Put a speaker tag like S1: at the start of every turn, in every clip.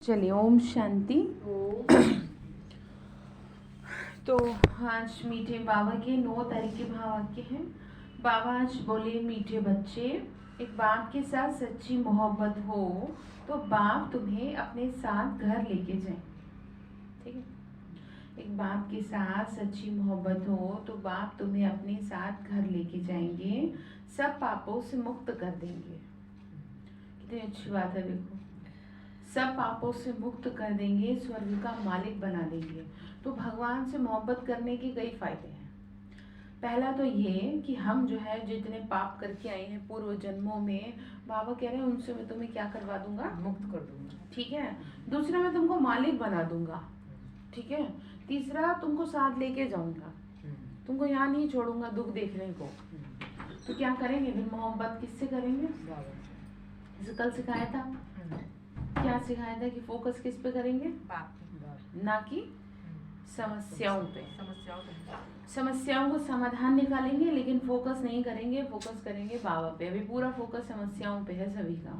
S1: चलिए, ओम शांति। तो आज मीठे बाबा के 9 तारीख के भावाक्य हैं। बाबा आज बोले, मीठे बच्चे, एक बाप के साथ सच्ची मोहब्बत हो तो बाप तुम्हें अपने साथ घर लेके जाए। ठीक है, एक बाप के साथ सच्ची मोहब्बत हो तो बाप तुम्हें अपने साथ घर लेके जाएंगे, सब पापों से मुक्त कर देंगे। कितनी अच्छी बात है। देखो, सब पापों से मुक्त कर देंगे, स्वर्ग का मालिक बना देंगे। तो भगवान से मोहब्बत करने के कई फायदे हैं। पहला तो ये कि हम जो है जितने पाप करके आए हैं पूर्व जन्मों में, बाबा कह रहे हैं उनसे मैं तुम्हें क्या करवा दूंगा,
S2: मुक्त कर दूंगा।
S1: ठीक है। दूसरा, मैं तुमको मालिक बना दूंगा। ठीक है। तीसरा, तुमको साथ लेके जाऊंगा, तुमको यहाँ नहीं छोड़ूंगा दुख देखने को। तो क्या करेंगे फिर? मोहब्बत किससे करेंगे? जैसे कल सिखाया था, क्या सिखाया था कि फोकस किस पे करेंगे? ना कि समस्याओं पे। समस्याओं को समाधान निकालेंगे, लेकिन फोकस नहीं करेंगे, फोकस करेंगे बाबा पे। अभी पूरा फोकस समस्याओं पे है सभी का।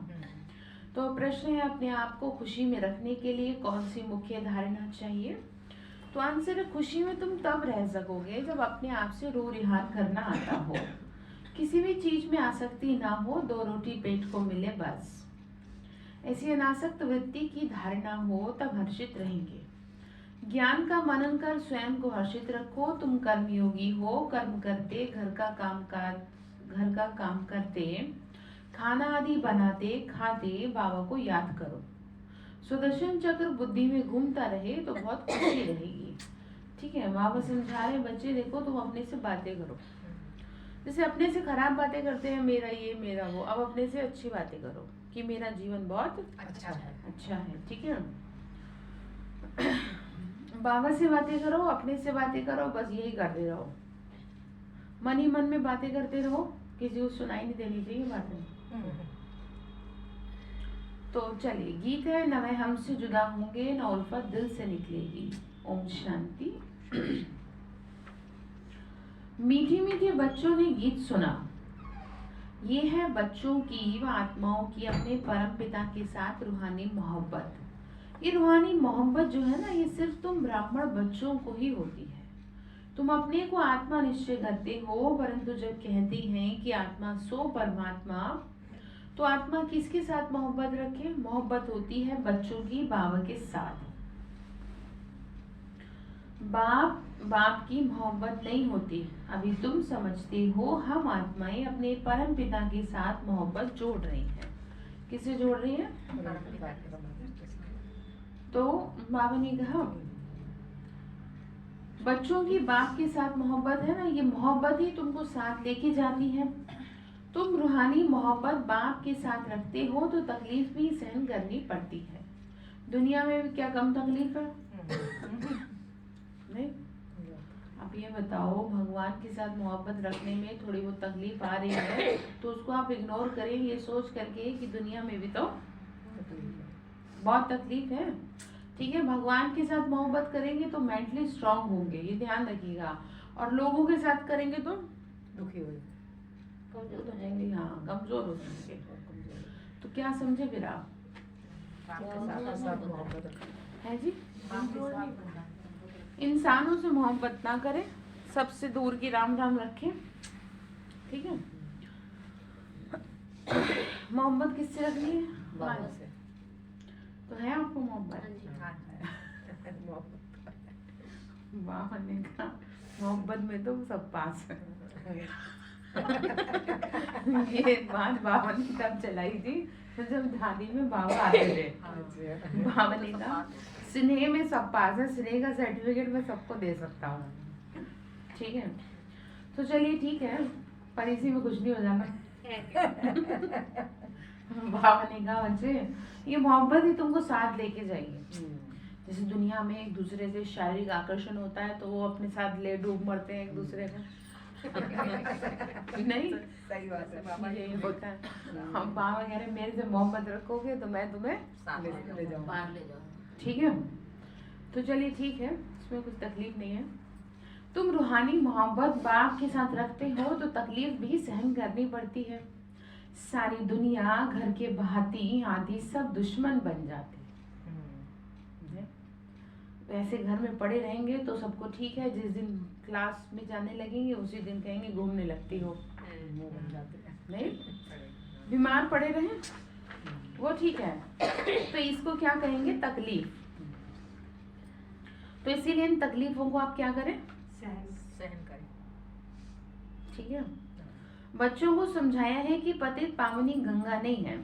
S1: तो प्रश्न है, अपने आप को खुशी में रखने के लिए कौन सी मुख्य धारणा चाहिए? तो आंसर है, खुशी में तुम तब रह सकोगे जब अपने आप से रो रिहार करना आता हो, किसी भी चीज में आसक्ति ना हो, 2 रोटी पेट को मिले बस। ऐसी अनासक्त वृत्ति की धारणा हो तब हर्षित रहेंगे। ज्ञान का मनन कर स्वयं को हर्षित रखो। तुम कर्मयोगी हो, कर्म करते, घर का काम करते, खाना आदि बनाते खाते बाबा को याद करो। सुदर्शन चक्र बुद्धि में घूमता रहे तो बहुत खुशी रहेगी। ठीक है, बाबा समझा रहे, बच्चे देखो तुम अपने से बातें करो। जैसे अपने से खराब बातें करते हैं, मेरा ये मेरा वो, अब अपने से अच्छी बातें करो कि मेरा जीवन बहुत अच्छा है। ठीक है, बाबा से बातें करो, अपने से बातें करो, बस यही करते रहो। मन ही मन में बातें करते रहो, किसी को सुनाई नहीं देनी चाहिए बातें। तो चलिए, गीत है, न वह हमसे जुदा होंगे, न उल्फत दिल से निकलेगी। ओम शांति। मीठे मीठे बच्चों ने गीत सुना। ये है बच्चों की व आत्माओं की अपने परम पिता के साथ रूहानी मोहब्बत। ये रूहानी मोहब्बत जो है ना, ये सिर्फ तुम ब्राह्मण बच्चों को ही होती है। तुम अपने को आत्मा निश्चय करते हो, परंतु जब कहते हैं कि आत्मा सो परमात्मा, तो आत्मा किसके साथ मोहब्बत रखे? मोहब्बत होती है बच्चों की बाबा के साथ। बाप की मोहब्बत नहीं होती। अभी तुम समझते हो हम आत्माएं अपने परम पिता के साथ मोहब्बत जोड़ रही हैं। किसे जोड़ रही हैं? तो बाबा ने कहा, बच्चों की बाप के साथ मोहब्बत है ना, ये मोहब्बत ही तुमको साथ लेके जाती है। तुम रूहानी मोहब्बत बाप के साथ रखते हो तो तकलीफ भी सहन करनी पड़ती है। दुनिया में भी क्या कम तकलीफ है? नहीं। अब ये बताओ, भगवान के साथ मोहब्बत रखने में थोड़ी बहुत तकलीफ आ रही है तो उसको आप इग्नोर करें, ये सोच करके कि दुनिया में भी तो बहुत तकलीफ है। ठीक है, भगवान के साथ मोहब्बत करेंगे तो मेंटली स्ट्रांग होंगे, ये ध्यान रखिएगा। और लोगों के साथ करेंगे तो
S2: दुखी हो
S1: जाएंगे। हाँ, कमजोर हो जाएंगे। तो क्या समझे फिर आप? है जी, इंसानों से मोहब्बत ना करें, सबसे दूर की राम राम रखें। ठीक है, मोहब्बत किससे रखनी है? बाबा से। तो है आपको मोहब्बत? बाबा ने कहा, मोहब्बत में तो सब पास है। ये बात बाबा ने तब चलाई थी जब धानी में बाबा आते थे। बाबा ने कहा, स्नेह में सब पास है, स्नेह का सर्टिफिकेट मैं सबको दे सकता हूँ। ठीक है, तो चलिए ठीक है, पर इसी में कुछ नहीं हो जाना। बाबा ने कहा, बच्चे ये मोहब्बत ही तुमको साथ लेके जाएगी। जैसे दुनिया में एक दूसरे से शारीरिक आकर्षण होता है तो वो अपने साथ ले डूब मरते हैं एक दूसरे को। नहीं,
S2: सही बात है बाबा,
S1: यही होता है। हम बाबा कह रहे, मेरे से मोहब्बत रखोगे तो मैं तुम्हें
S2: ले जाऊँ।
S1: ठीक है, तो चलिए ठीक है, इसमें कुछ तकलीफ नहीं है। तुम रूहानी मोहब्बत बाप के साथ रखते हो तो तकलीफ भी सहन करनी पड़ती है। सारी दुनिया घर के बहाती आदि सब दुश्मन बन जाते। ऐसे घर में पड़े रहेंगे तो सबको ठीक है, जिस दिन क्लास में जाने लगेंगे उसी दिन कहेंगे घूमने लगती हो।
S2: मुंह बन जाते हैं।
S1: नहीं, बीमार पड़े रहें वो ठीक है, तो इसको क्या कहेंगे? तकलीफ। तो इसीलिए इन तकलीफों को आप क्या करें?
S2: सहन करें।
S1: ठीक है। बच्चों को समझाया है कि पतित पावनी गंगा नहीं है।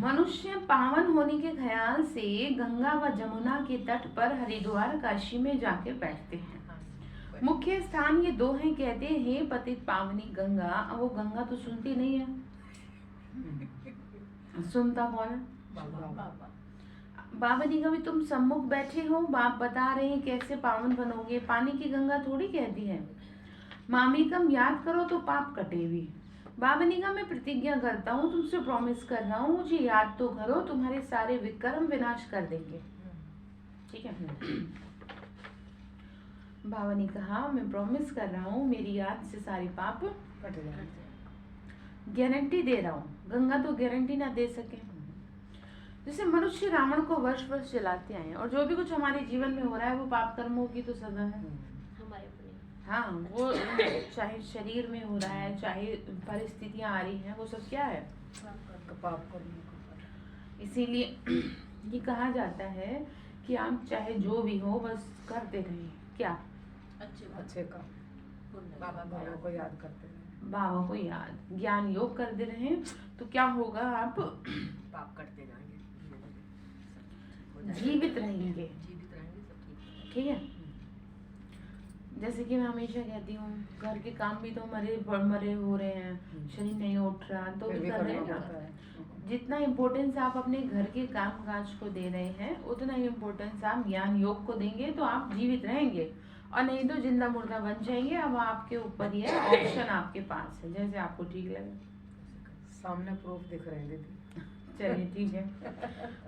S1: मनुष्य पावन होने के ख्याल से गंगा व जमुना के तट पर हरिद्वार काशी में जाके बैठते हैं। मुख्य स्थान ये दो हैं। कहते हैं पतित पावनी गंगा, अब वो गंगा तो सुनती नहीं है। सुनता कौन है? बाबा जी कभी तुम सम्मुख बैठे हो, बाप बता रहे हैं कैसे पावन बनोगे। पानी की गंगा थोड़ी कहती है मामिकम याद करो तो पाप कटे भी। बाबा ने कहा मैं प्रतिज्ञा करता हूँ, तुमसे प्रॉमिस कर रहा हूँ, मुझे याद तो करो, तुम्हारे सारे विक्रम विनाश कर देंगे। ठीक है। बाबा ने कहा मैं प्रॉमिस कर रहा हूँ, मेरी याद से सारे पाप
S2: कट जाए।
S1: गारंटी दे रहा हूँ। गंगा तो गारंटी ना दे सके। जैसे मनुष्य रावण को वर्ष वर्ष जलाते आए और जो भी कुछ हमारे जीवन में हो रहा है वो पाप कर्मों की तो सजा है
S3: हमारे अपने।
S1: हाँ, वो चाहे शरीर में हो रहा है, चाहे परिस्थितियां आ रही हैं, वो सब क्या है?
S2: पाप करने।
S1: इसीलिए ये कहा जाता है कि आप चाहे जो भी हो बस करते रहिए। क्या?
S2: अच्छे का बाबा को याद करते हैं।
S1: बाबा को याद, ज्ञान योग करते रहें तो क्या होगा? आप
S2: पाप करते जाएंगे,
S1: जीवित रहेंगे।
S2: जीवित रहेंगे, सब ठीक।
S1: ठीक है। जैसे कि मैं हमेशा कहती हूँ घर के काम भी तो मरे हो रहे हैं, शरीर नहीं उठ रहा तो भी कर रहे हैं ना। जितना इम्पोर्टेंस आप अपने घर के काम काज को दे रहे हैं उतना ही इम्पोर्टेंस आप ज्ञान योग को देंगे तो आप जीवित रहेंगे, और नहीं तो जिंदा मुर्दा बन जाएंगे। अब आपके ऊपर ही है, ऑप्शन आपके पास है, जैसे आपको ठीक लगे।
S2: सामने प्रूफ दिख रहे हैं दीदी।
S1: चलिए ठीक है।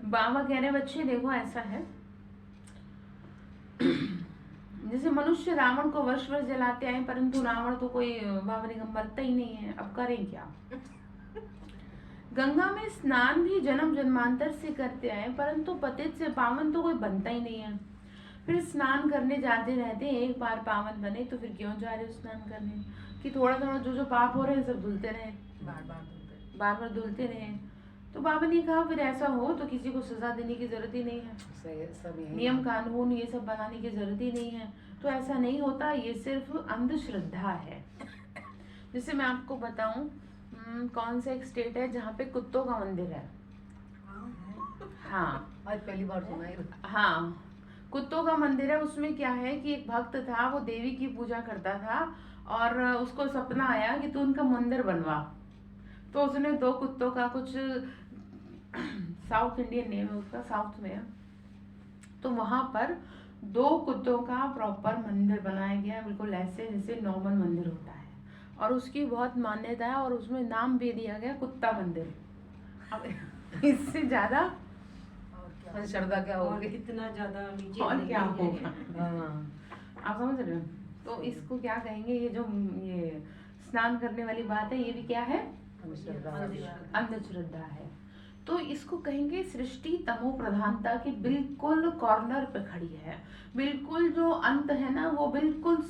S1: बाबा कह रहे बच्चे देखो ऐसा है, जैसे मनुष्य रावण को वर्ष वर्ष जलाते आए परंतु रावण तो कोई बाबा ने मरता ही नहीं है, अब करें क्या? गंगा में स्नान भी जन्म जन्मांतर से करते आए परंतु पतित से पावन तो कोई बनता ही नहीं है। फिर स्नान करने जाते रहते हैं, एक बार पावन बने तो फिर क्यों जा रहे हो स्नान करने? कि थोड़ा थोड़ा जो पाप हो रहे हैं सब धुलते रहे, बार बार धुलते रहे। तो बाबा ने कहा फिर ऐसा हो तो किसी को सजा देने की जरूरत ही नहीं है, नियम कानून ये सब बनाने की जरूरत ही नहीं है। तो ऐसा नहीं होता, ये सिर्फ अंधश्रद्धा है। जैसे मैं आपको बताऊं कौन सा एक स्टेट है जहाँ पे कुत्तों का मंदिर है। हाँ,
S2: आज पहली बार सुना है।
S1: हाँ, कुत्तों का मंदिर है। उसमें क्या है कि एक भक्त था, वो देवी की पूजा करता था और उसको सपना आया कि तू उनका मंदिर बनवा। तो उसने 2 कुत्तों का, कुछ साउथ इंडियन नेम है उसका, साउथ में है, तो वहां पर 2 कुत्तों का प्रॉपर मंदिर बनाया गया, बिल्कुल ऐसे जैसे नॉर्मल मंदिर होता है, और उसकी बहुत मान्यता है और उसमें नाम भी दिया गया कुत्ता मंदिर। अब इससे ज्यादा
S2: श्रद्धा क्या होगी?
S3: कितना ज्यादा नीचे
S1: और क्या होगा?
S2: हाँ।
S1: आप समझ रहे हो? तो इसको क्या कहेंगे? ये जो ये स्नान करने वाली बात है, ये भी क्या है? अंधश्रद्धा है। तो इसको कहेंगे सृष्टि तमो प्रधानता की बिल्कुल कॉर्नर पे खड़ी है, बिल्कुल जो अंत है ना वो बिल्कुल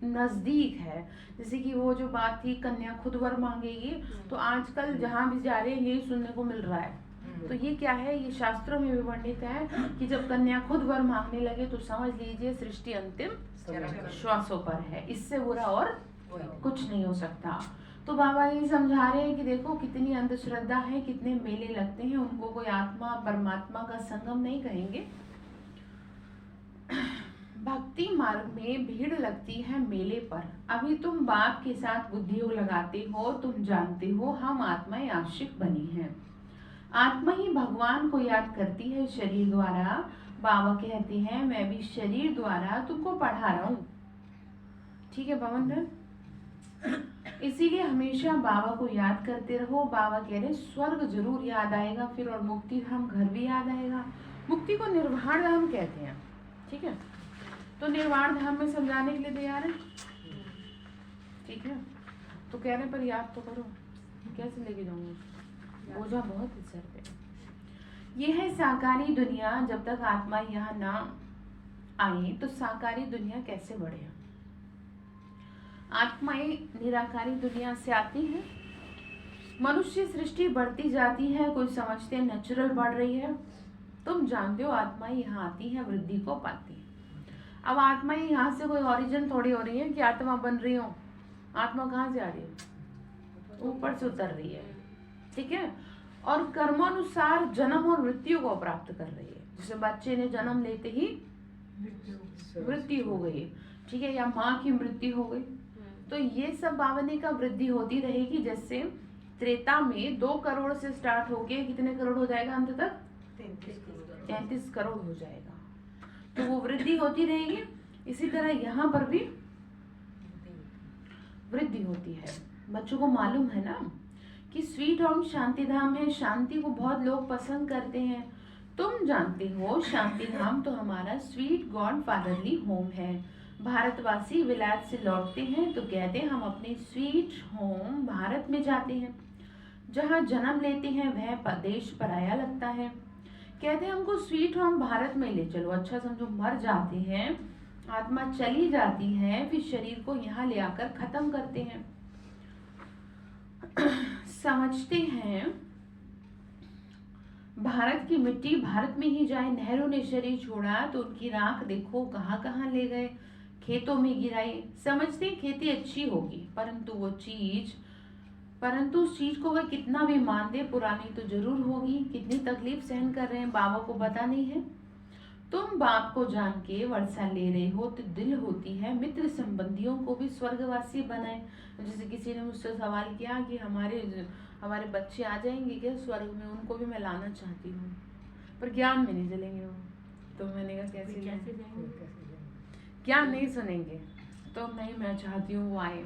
S1: नजदीक है। जैसे कि वो जो बात थी कन्या खुद वर मांगेगी, तो आजकल जहाँ भी जा रहे हैं यही सुनने को मिल रहा है। तो ये क्या है? ये शास्त्रों में भी वर्णित है कि जब कन्या खुद वर मांगने लगे तो समझ लीजिए सृष्टि अंतिम श्वासों पर है, इससे बुरा और कुछ नहीं हो सकता। तो बाबा ये समझा रहे हैं कि देखो कितनी अंधश्रद्धा है, कितने मेले लगते हैं, उनको कोई आत्मा परमात्मा का संगम नहीं कहेंगे। भक्ति मार्ग में भीड़ लगती है मेले पर। अभी तुम बाप के साथ बुद्धि योग लगाते हो, तुम जानते हो हम आत्माएं आशिक बनी हैं। आत्मा ही भगवान को याद करती है शरीर द्वारा। बाबा कहते हैं मैं भी शरीर द्वारा तुमको पढ़ा रहा हूँ। ठीक है पवन, इसीलिए हमेशा बाबा को याद करते रहो। बाबा कह रहे स्वर्ग जरूर याद आएगा फिर, और मुक्ति धाम घर भी याद आएगा। मुक्ति को निर्वाण धाम कहते हैं। ठीक है, तो निर्वाण धाम में समझाने के लिए तैयार है? ठीक है, तो कह रहे पर याद तो करो। कैसे लेके जाऊंगा? बोझा बहुत है सर पे। ये है साकारी दुनिया। जब तक आत्मा यहाँ ना आए तो साकारी दुनिया कैसे बढ़े? आत्माएं निराकारी दुनिया से आती हैं। मनुष्य सृष्टि बढ़ती जाती है, कोई समझते हैं नेचुरल बढ़ रही है। तुम जानते हो आत्माएं यहाँ आती हैं, वृद्धि को पाती हैं। अब आत्माएं यहाँ से कोई ओरिजिन थोड़ी हो रही है कि आत्मा बन रही हो। आत्मा कहाँ से आ रही है? ऊपर से उतर रही है, ठीक है। और कर्मानुसार जन्म और मृत्यु को प्राप्त कर रही है। जैसे बच्चे ने जन्म लेते ही मृत्यु हो गई, ठीक है, या माँ की मृत्यु हो गई। तो ये सब भावने का वृद्धि होती रहेगी। जैसे त्रेता में 2 करोड़ से स्टार्ट होके कितने करोड़ हो जाएगा अंत तक? 33 करोड़ हो जाएगा। तो वो वृद्धि होती रहेगी। इसी तरह यहाँ पर भी वृद्धि होती है। बच्चों को मालूम है ना कि स्वीट होम शांति धाम है। शांति को बहुत लोग पसंद करते हैं। तुम जानते हो शांति धाम तो हमारा स्वीट गॉड फादरली होम है। भारतवासी विलायत से लौटते हैं तो कहते हैं हम अपने स्वीट होम भारत में जाते हैं। जहाँ जन्म लेते हैं वह देश पराया लगता है। कहते हैं हमको स्वीट होम भारत में ले चलो। अच्छा समझो, मर जाते हैं, आत्मा चली जाती है, फिर शरीर को यहाँ ले आकर खत्म करते हैं। समझते हैं भारत की मिट्टी भारत में ही जाए। नेहरू ने शरीर छोड़ा तो उनकी राख देखो कहाँ कहाँ ले गए, खेतों में गिराई। समझते खेती अच्छी होगी, परंतु उस चीज को वह कितना भी मान दे, पुरानी तो जरूर होगी। कितनी तकलीफ सहन कर रहे हैं, बाबा को पता नहीं है। तुम बाप को जान के वर्षा ले रहे हो तो दिल होती है मित्र संबंधियों को भी स्वर्गवासी बनाए। जैसे किसी ने मुझसे सवाल किया कि हमारे बच्चे आ जाएंगे क्या स्वर्ग में, उनको भी मैं लाना चाहती हूँ, पर ज्ञान में नहीं चलेंगे वो। तो मैंने कहा कैसे जाएंगे? ज्ञान नहीं सुनेंगे। तो नहीं, मैं चाहती हूँ वो आए,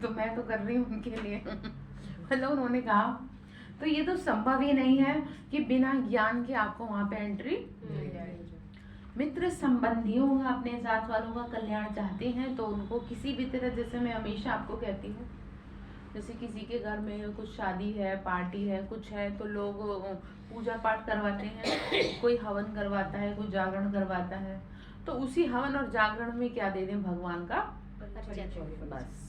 S1: तो मैं तो कर रही हूँ उनके लिए। मतलब उन्होंने कहा तो ये तो संभव ही नहीं है कि बिना ज्ञान के आपको वहाँ पे एंट्री। मित्र संबंधियों का, अपने साथ वालों का कल्याण चाहते हैं तो उनको किसी भी तरह, जैसे मैं हमेशा आपको कहती हूँ, जैसे किसी के घर में कुछ शादी है, पार्टी है, कुछ है, तो लोग पूजा पाठ करवाते हैं। कोई हवन करवाता है, कोई जागरण करवाता है। तो उसी हवन और जागरण में क्या दे दें? भगवान का बस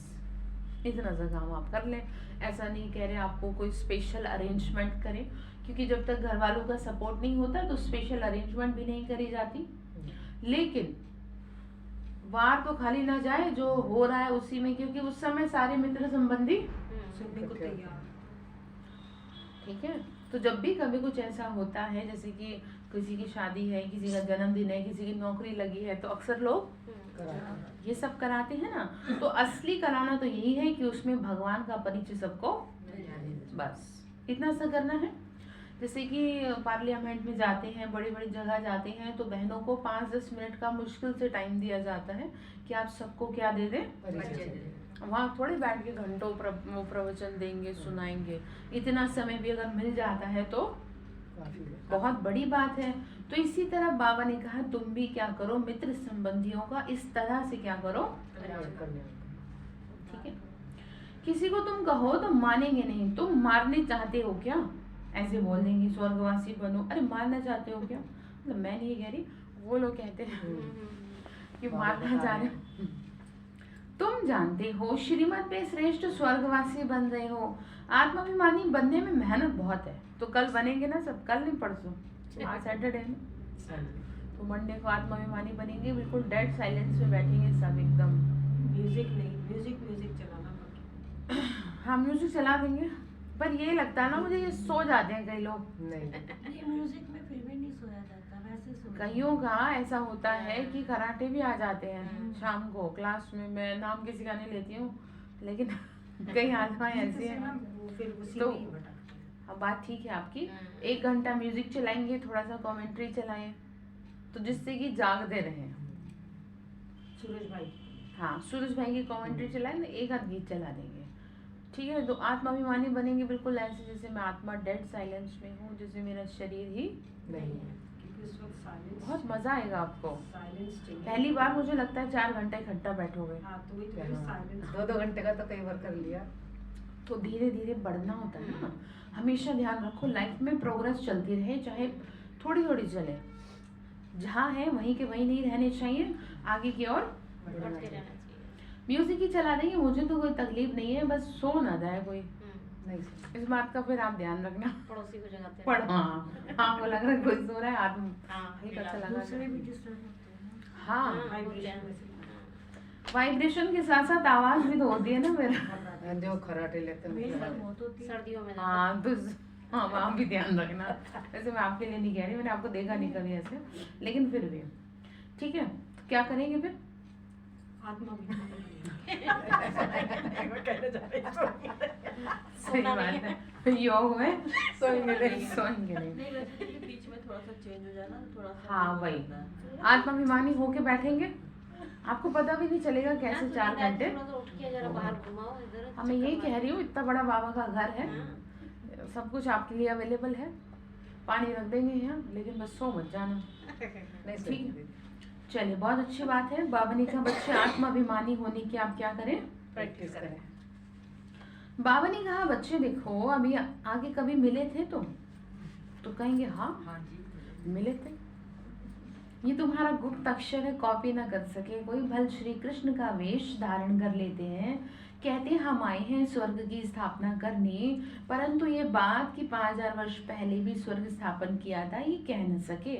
S1: इतना सा काम आप कर लें। ऐसा नहीं कह रहे आपको कोई स्पेशल अरेंजमेंट करें, क्योंकि जब तक घर वालों का सपोर्ट नहीं होता तो स्पेशल अरेंजमेंट भी नहीं करी जाती। लेकिन वार तो खाली ना जाए जो हो रहा है उसी में, क्योंकि उस समय सारे मित्र संबंधी
S2: सुनने को तैयार।
S1: ठीक है। तो जब भी कभी कुछ ऐसा होता है, जैसे कि किसी की शादी है, किसी का जन्मदिन है, किसी की नौकरी लगी है, तो अक्सर लोग ये सब कराते हैं ना। तो असली कराना तो यही है कि उसमें भगवान का परिचय सबको, बस इतना सा करना है। जैसे कि पार्लियामेंट में जाते हैं, बड़ी बड़ी जगह जाते हैं, तो बहनों को 5-10 मिनट का मुश्किल से टाइम दिया जाता है कि आप सबको क्या दे दें? वहाँ थोड़ी बैठ के घंटों प्रवचन देंगे, सुनाएंगे। इतना समय भी अगर मिल जाता है तो बहुत बड़ी बात है। तो इसी तरह बाबा ने कहा तुम भी क्या करो, मित्र संबंधियों का इस तरह से क्या करो, ठीक है। किसी को तुम कहो तो मानेंगे नहीं। तुम मारने चाहते हो क्या? ऐसे बोल देंगे स्वर्गवासी बनो। अरे मारना चाहते हो क्या? मतलब मैं नहीं कह रही, वो लोग कहते हैं कि मारना चाह रहे। तुम जानते हो श्रीमत पे श्रेष्ठ स्वर्गवासी बन रहे हो। आत्माभिमानी बनने में मेहनत बहुत है। तो कल बनेंगे ना सब, कल नहीं परसों, आज सैटरडे है ना, तो मंडे को आत्माभिमानी बनेंगे। बिल्कुल डेड साइलेंस में बैठेंगे सब एकदम।
S2: म्यूजिक नहीं, म्यूजिक चलाना।
S1: हाँ म्यूजिक चला देंगे, पर ये लगता है ना मुझे, ये सो जाते हैं कई लोग।
S3: नहीं म्यूजिक में फिर भी नहीं सोया जाता, वैसे सो
S1: कईयों का ऐसा होता है कि कराटे भी आ जाते हैं शाम को क्लास में। मैं नाम किसी का नहीं लेती हूँ, लेकिन कई आत्माएं ऐसी हैं। तो अब बात ठीक है आपकी। 1 घंटा म्यूजिक चलाएंगे, थोड़ा सा कमेंट्री चलाएं, तो जिससे कि जागते रहें।
S2: सूरज भाई,
S1: हाँ सूरज भाई की कमेंट्री चलाएं, 1 आध गीत चला देंगे, ठीक है। तो आत्माभिमानी बनेंगे बिल्कुल ऐसे जैसे मैं आत्मा डेड साइलेंस में हूँ, जैसे मेरा शरीर ही नहीं है। बहुत मजा आएगा आपको। पहली बार मुझे लगता है 4 घंटा इकट्ठा बैठोगे।
S2: हाँ, तो 2-2 घंटे का तो कई बार कर लिया।
S1: तो धीरे धीरे बढ़ना होता है ना। हमेशा ध्यान रखो लाइफ में प्रोग्रेस चलती रहे, चाहे थोड़ी थोड़ी चले, जहाँ है वहीं के वहीं नहीं रहने चाहिए, आगे की ओर
S4: बढ़ते रहना चाहिए।
S1: म्यूजिक ही चला देंगे, मुझे तो कोई तकलीफ नहीं है, बस सो ना जाए कोई,
S2: नहीं सर।
S1: इस बात का फिर आप ध्यान रखना।
S4: पड़ोसी को जगाते
S1: पढ़
S4: रहना।
S1: हाँ वो लग रहा है कोई सो रहा है, हाथ
S4: हाँ,
S1: हल्का सा लगा
S3: दूसरे भी
S1: है।
S3: डिस्टर्ब होते हैं ना।
S1: हाँ
S3: वाइब्रेशन में से।
S1: वाइब्रेशन के साथ साथ आवाज भी तो होती है ना मेरा।
S2: जो खराटे लेते
S3: मेरी
S2: हैं
S3: बात बहुत होती है।
S4: सर्दियों में
S1: हाँ तो हाँ आप भी ध्यान रखना। वैसे मैं आपके लिए नहीं कह रही, मैंने आपको देखा नहीं कभी ऐसे, लेकिन फिर भी ठीक है। क्या करेंगे फिर?
S3: आत्मा भी
S1: सही बात है, योग में
S2: सोएंगे नहीं।
S1: सोएंगे नहीं।
S5: नहीं वैसे तो बीच में थोड़ा सा चेंज हो जाए ना, थोड़ा सा
S1: हाँ
S5: हो
S1: वही,
S5: जाता है।
S1: आत्माभिमानी होके बैठेंगे, आपको पता भी नहीं चलेगा कैसे 4 घंटे।
S4: थोड़ा सा उठ के जरा बाहर घुमाओ इधर।
S1: हाँ मैं यही कह रही हूँ, इतना बड़ा बाबा का घर है,
S4: हाँ।
S1: सब कुछ आपके लिए अवेलेबल है, पानी रख देंगे यहाँ, लेकिन बस सो मत जाना।
S2: नहीं
S1: ठीक
S2: सोएंगे
S1: है। चलिए बहुत अच्छी बात है। बाबा ने कहा बच्चे आत्माभिमानी होने की आप क्या करें?
S2: प्रैक्टिस करें।
S1: बाबा ने कहा बच्चे देखो अभी आगे कभी मिले थे तो कहेंगे हाँ
S2: हाँ जी।
S1: मिले थे। ये तुम्हारा गुप्त अक्षर है, कॉपी ना कर सके कोई। भल श्री कृष्ण का वेश धारण कर लेते हैं, कहते हम आए हैं स्वर्ग की स्थापना करने, परंतु ये बात कि 5000 वर्ष पहले भी स्वर्ग स्थापन किया था ये कह न सके।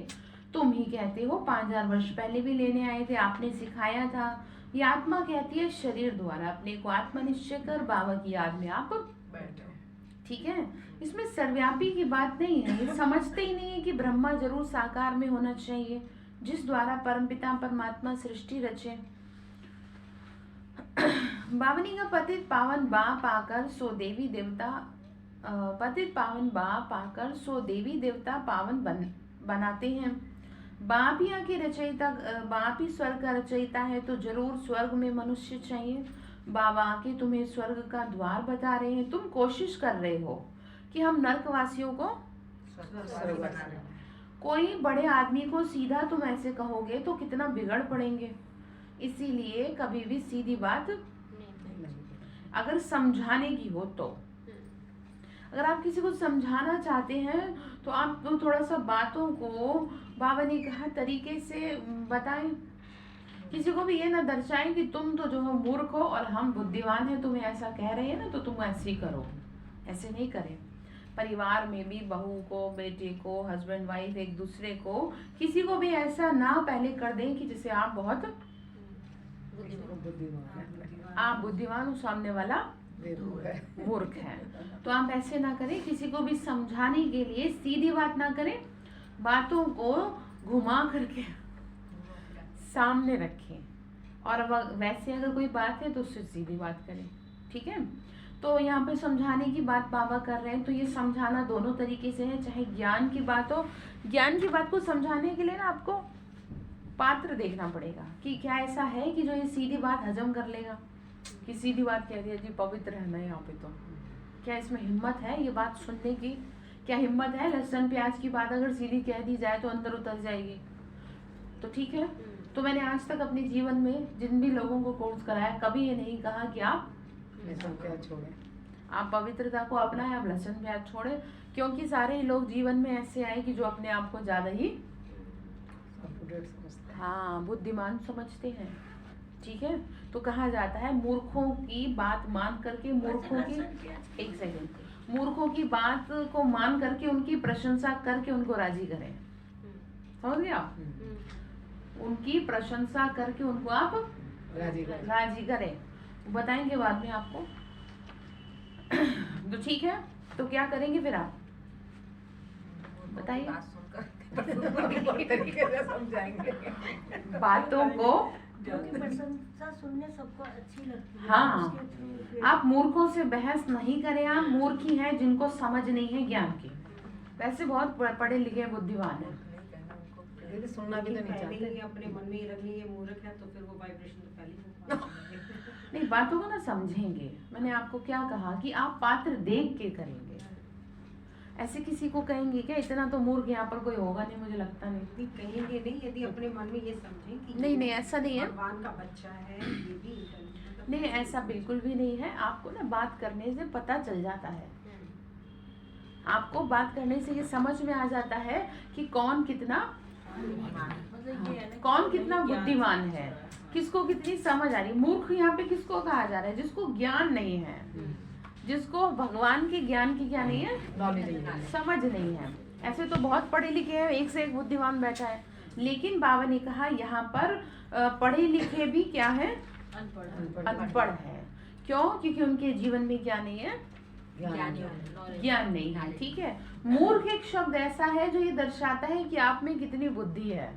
S1: तुम ही कहते हो 5000 वर्ष पहले भी लेने आए थे, आपने सिखाया था। ये आत्मा कहती है शरीर द्वारा अपने को आत्मा निश्चय कर बाबा की याद में आप
S2: बैठो।
S1: ठीक है। इसमें सर्वव्यापी की बात नहीं है, ये समझते ही नहीं है कि ब्रह्मा जरूर साकार में होना चाहिए जिस द्वारा परमपिता परमात्मा सृष्टि रचे। बावनी का पतित पावन बा पाकर सो देवी देवता पतित पावन बा पाकर सो देवी देवता पावन बनाते हैं। बाप ही आके रचयिता, बाप ही स्वर्ग का रचयिता है तो जरूर स्वर्ग में मनुष्य चाहिए। बाबा आके तुम्हें स्वर्ग का द्वार बता रहे हैं, तुम कोशिश कर रहे हो कि हम नरकवासियों को
S2: स्वर्ग बना रहे हैं।
S1: कोई बड़े आदमी को सीधा तुम ऐसे कहोगे तो कितना बिगड़ पड़ेंगे। इसीलिए कभी भी सीधी बात अगर समझाने की हो तो, अगर आप किसी को समझाना चाहते हैं तो आप तो थोड़ा सा बातों को बाबा ने कहा तरीके से बताएं। किसी को भी ये ना दर्शाएं कि तुम तो जो हो मूर्ख हो और हम बुद्धिमान हैं, तुम्हें ऐसा कह रहे हैं ना तो तुम ऐसे ही करो। ऐसे नहीं करें। परिवार में भी बहू को, बेटे को, हस्बैंड वाइफ एक दूसरे को, किसी को भी ऐसा ना पहले कर दें कि जिसे आप बहुत
S2: बुद्धिमान है।
S1: आप बुद्धिमान हो, सामने वाला
S2: बेवकूफ है।
S1: मूर्ख है। तो आप ऐसे ना करें। किसी को भी समझाने के लिए सीधी बात ना करें, बातों को घुमा करके सामने रखें। और वैसे अगर कोई बात है तो उससे सीधी बात करें। ठीक है। तो यहाँ पे समझाने की बात बाबा कर रहे हैं, तो ये समझाना दोनों तरीके से है। चाहे ज्ञान की बात हो, ज्ञान की बात को समझाने के लिए ना आपको पात्र देखना पड़ेगा कि क्या ऐसा है कि जो ये सीधी बात हजम कर लेगा। कि सीधी बात कह दिया जी पवित्र रहना है यहाँ पे, तो क्या इसमें हिम्मत है ये बात सुनने की? क्या हिम्मत है? लहसुन प्याज की बात अगर सीधी कह दी जाए तो अंदर उतर जाएगी। तो ठीक है। तो मैंने आज तक अपने जीवन में जिन भी लोगों को कोर्स कराया, कभी ये नहीं कहा कि आप
S2: लहसुन प्याज छोड़े,
S1: आप पवित्रता को अपनाएं, आप लहसुन प्याज छोड़े। क्योंकि सारे ही लोग जीवन में ऐसे आए कि जो अपने आप को ज्यादा ही
S2: अपडेट समझते हैं।
S1: हाँ बुद्धिमान समझते हैं। ठीक है। तो कहा जाता है मूर्खों की बात मान करके, मूर्खों की एक सेकंड, मूर्खों की बात को मान करके उनकी प्रशंसा करके उनको राजी करें। समझ गए आप? उनकी प्रशंसा करके उनको आप राजी करें। बताएंगे बाद में आपको। तो ठीक है। तो क्या करेंगे फिर आप बताइए।
S2: बात सुनकर तरीके से समझाएंगे।
S1: बातों को
S3: क्योंकि प्रशंसा सुनने सबको अच्छी लगती है।
S1: हाँ।
S3: उसके through फिर-
S1: आप मूर्खों से बहस नहीं करें। आप मूर्ख ही हैं जिनको समझ नहीं है ज्ञान की। वैसे बहुत पढ़े लिखे बुद्धिमान है।
S2: दीदी सुनना भी तो नहीं
S5: पहले
S2: चाहते।
S5: ही अपने मन में ही रख ली ये मूर्ख है, तो फिर वो वाइब्रेशन तो पहले ही
S1: नहीं, बातों को ना समझेंगे। मैंने आपको क्या कहा कि आप पात्र देख के करेंगे। ऐसे किसी को कहेंगे क्या? इतना तो मूर्ख यहाँ पर कोई होगा नहीं, मुझे लगता नहीं।
S5: नहीं कहेंगे नहीं, यदि अपने मन में ये समझें कि
S1: नहीं नहीं ऐसा नहीं है।
S5: भगवान का बच्चा है, ये भी intelligent
S1: नहीं, ऐसा बिल्कुल भी नहीं है। आपको ना बात करने से पता चल जाता है, आपको बात करने से ये समझ में आ जाता है कि कौन कितना
S3: मतलब ये है ना कि
S1: कौन
S3: जो
S1: कितना
S3: नहीं ज्ञान
S1: बुद्धिमान
S3: से
S1: है,
S3: जुड़ा है।
S1: किसको कितनी समझ आ रही है। मूर्ख यहाँ पे किसको कहा जा रहा है? जिसको ज्ञान नहीं है, जिसको भगवान के ज्ञान की क्या नहीं है,
S2: नॉलेज नहीं है।
S1: समझ नहीं है। ऐसे तो बहुत पढ़े लिखे हैं, एक से एक बुद्धिमान बैठा है, लेकिन बाबा ने कहा यहाँ पर पढ़े लिखे भी क्या है,
S3: अनपढ़
S1: अनपढ़ है। क्यों? क्योंकि उनके जीवन में क्या नहीं है, ज्ञान नहीं है। ठीक है। मूर्ख एक शब्द ऐसा है जो ये दर्शाता है कि आप में कितनी बुद्धि है।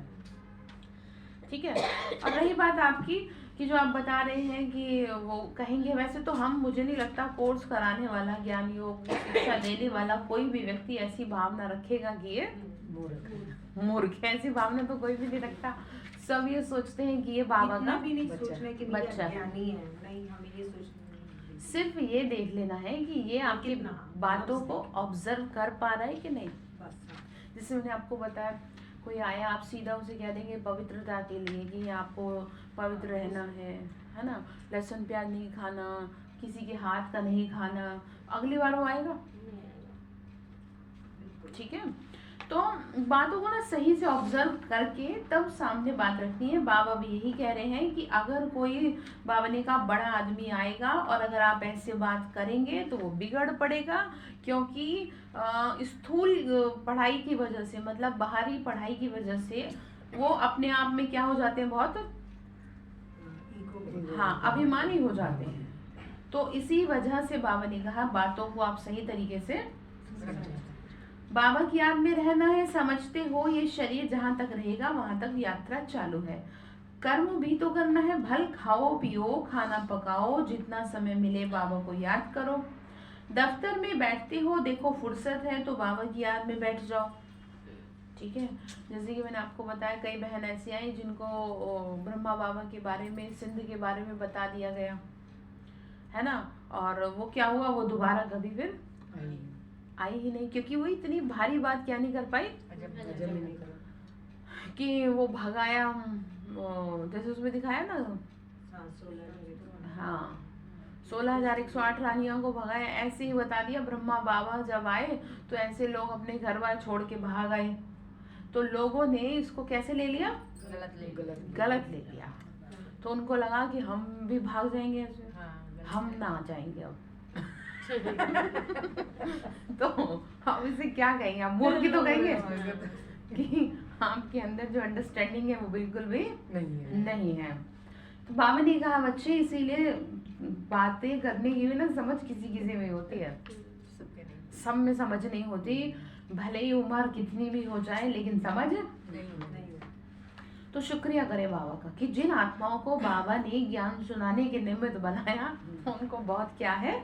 S1: ठीक है। और रही बात आपकी कि जो आप बता रहे हैं कि वो कहेंगे, वैसे तो मुझे नहीं लगता कोर्स कराने वाला, ज्ञान योग की शिक्षा देने वाला कोई भी व्यक्ति ऐसी भावना रखेगा कि ये मूर्ख है। ऐसी भावना तो कोई भी नहीं रखता। सब ये सोचते हैं कि ये बाबा
S5: इतना
S1: का
S5: भी नहीं
S2: बच्चा।
S5: सोचना है कि
S1: बच्चा।
S5: नहीं ज्ञानी है, नहीं हमें ये सोचना है।
S1: सिर्फ ये देख लेना है कि ये आपकी
S5: कितना
S1: बातों को ऑब्जर्व कर पा रहा है कि नहीं।
S5: बस हाँ।
S1: जैसे मैंने आपको बताया, कोई आया, आप सीधा उसे कह देंगे पवित्रता के लिए कि आपको पवित्र रहना है ना, लहसुन प्याज नहीं खाना, किसी के हाथ का नहीं खाना, अगली बार वो आएगा। ठीक है। तो बातों को ना सही से ऑब्जर्व करके तब सामने बात रखनी है। बाबा भी यही कह रहे हैं कि अगर कोई, बाबा ने कहा, बड़ा आदमी आएगा और अगर आप ऐसे बात करेंगे तो वो बिगड़ पड़ेगा, क्योंकि स्थूल पढ़ाई की वजह से, मतलब बाहरी पढ़ाई की वजह से वो अपने आप में क्या हो जाते हैं, बहुत हाँ अभिमानी हो जाते हैं। तो इसी वजह से बाबा ने कहा बातों को आप सही तरीके से, बाबा की याद में रहना है। समझते हो ये शरीर जहाँ तक रहेगा वहां तक यात्रा चालू है। कर्म भी तो करना है, भल खाओ पियो, खाना पकाओ, जितना समय मिले बाबा को याद करो। दफ्तर में बैठते हो, देखो फुर्सत है तो बाबा की याद में बैठ जाओ। ठीक है। जैसे कि मैंने आपको बताया, कई बहन ऐसी आई जिनको ब्रह्मा बाबा के बारे में, सिंध के बारे में बता दिया गया है ना, और वो क्या हुआ, वो दोबारा कभी फिर आई ही नहीं, क्योंकि वो इतनी भारी बात क्या नहीं कर पाई कि वो भगाया, जैसे उसमें दिखाया ना, हाँ 16,108 रानियों को भगाया। ऐसे ही बता दिया, ब्रह्मा बाबा जब आए तो ऐसे लोग अपने घर बार छोड़ के भाग आए। तो लोगों ने इसको कैसे ले लिया, गलत ले लिया। तो उनको लगा कि हम भी भाग जाएंगे ऐसे, हम ना जाएंगे अब। तो हम इसे क्या कहेंगे, हम मूर्ख ही तो कहेंगे कि आपके अंदर जो अंडरस्टैंडिंग है वो बिल्कुल भी नहीं है। तो बाबा ने कहा बच्चे, इसीलिए बातें करने की भी ना समझ किसी किसी में होती है, सब में समझ नहीं होती। भले ही उम्र कितनी भी हो जाए लेकिन समझ
S5: नहीं।
S1: तो शुक्रिया करें बाबा का कि जिन आत्माओं को बाबा ने ज्ञान सुनाने के निमित्त बनाया, उनको बहुत क्या है,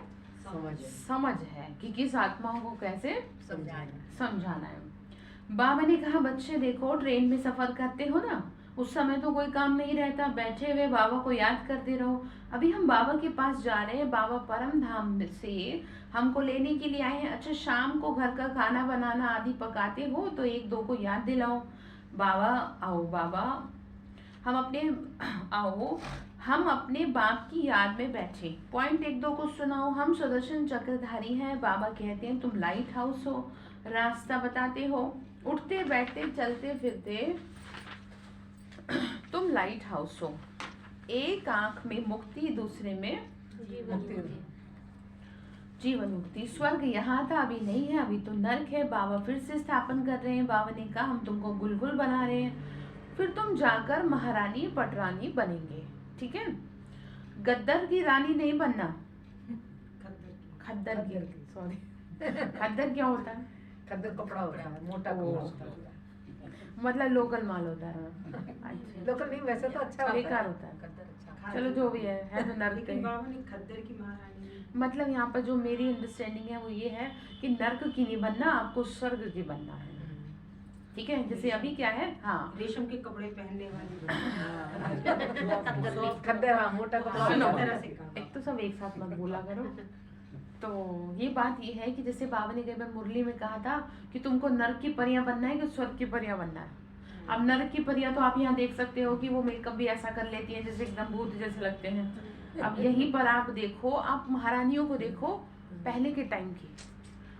S1: समझ है कि किस आत्माओं को कैसे समझाना है। बाबा ने कहा बच्चे देखो, ट्रेन में सफर करते हो ना, उस समय तो कोई काम नहीं रहता, बैठे हुए बाबा को याद करते रहो। अभी हम बाबा के पास जा रहे हैं, बाबा परम धाम से हमको लेने के लिए आए हैं। अच्छा, शाम को घर का खाना बनाना आदि पकाते हो तो एक दो को याद दिलाओ। बाबा आओ, बाबा हम अपने बाप की याद में बैठे, पॉइंट एक दो को सुनाओ। हम सुदर्शन चक्रधारी हैं, बाबा कहते हैं तुम लाइट हाउस हो, रास्ता बताते हो, उठते बैठते चलते फिरते तुम लाइट हाउस हो। एक आंख में मुक्ति, दूसरे में जीवन मुक्ति। स्वर्ग यहाँ था, अभी नहीं है, अभी तो नर्क है। बाबा फिर से स्थापन कर रहे हैं। बाबा ने कहा हम तुमको गुलगुल बना रहे हैं, फिर तुम जाकर महारानी पटरानी बनेंगे। ठीक है। गद्दर की रानी नहीं बनना, खद्दर की, सॉरी खद्दर क्या होता है,
S2: खद्दर कपड़ा होता है, मोटा कपड़ा होता है,
S1: मतलब लोकल माल होता है। अच्छा,
S2: लोकल नहीं, वैसे तो अच्छा होता है,
S1: बेकार होता है।
S2: खद्दर अच्छा।
S1: चलो जो भी है तो नर्क
S5: लेकिन
S1: है।
S5: बाबा ने खद्दर की महारानी,
S1: मतलब यहाँ पर जो मेरी अंडरस्टैंडिंग है वो ये है कि नर्क की नहीं बनना, आपको स्वर्ग की बनना है। ठीक है। जैसे अभी क्या है, हाँ
S5: रेशम के कपड़े पहनने वाली
S2: खद्दर, हाँ, मोटा कपड़ा
S1: सुनो,
S2: होता है।
S5: तरह से कहा।
S1: एक तो सब एक साथ मत बोला करो। तो ये बात ये है कि जैसे बाबा ने कई बार मुरली में कहा था कि तुमको नर्क की परियां बनना है कि स्वर्ग की परियां बनना है। अब नर्क की परियां तो आप यहाँ देख सकते हो कि वो मेकअप भी ऐसा कर लेती हैं जैसे एकदम भूत जैसे लगते हैं, अब यहीं पर आप देखो, आप महारानियों को देखो पहले के टाइम की,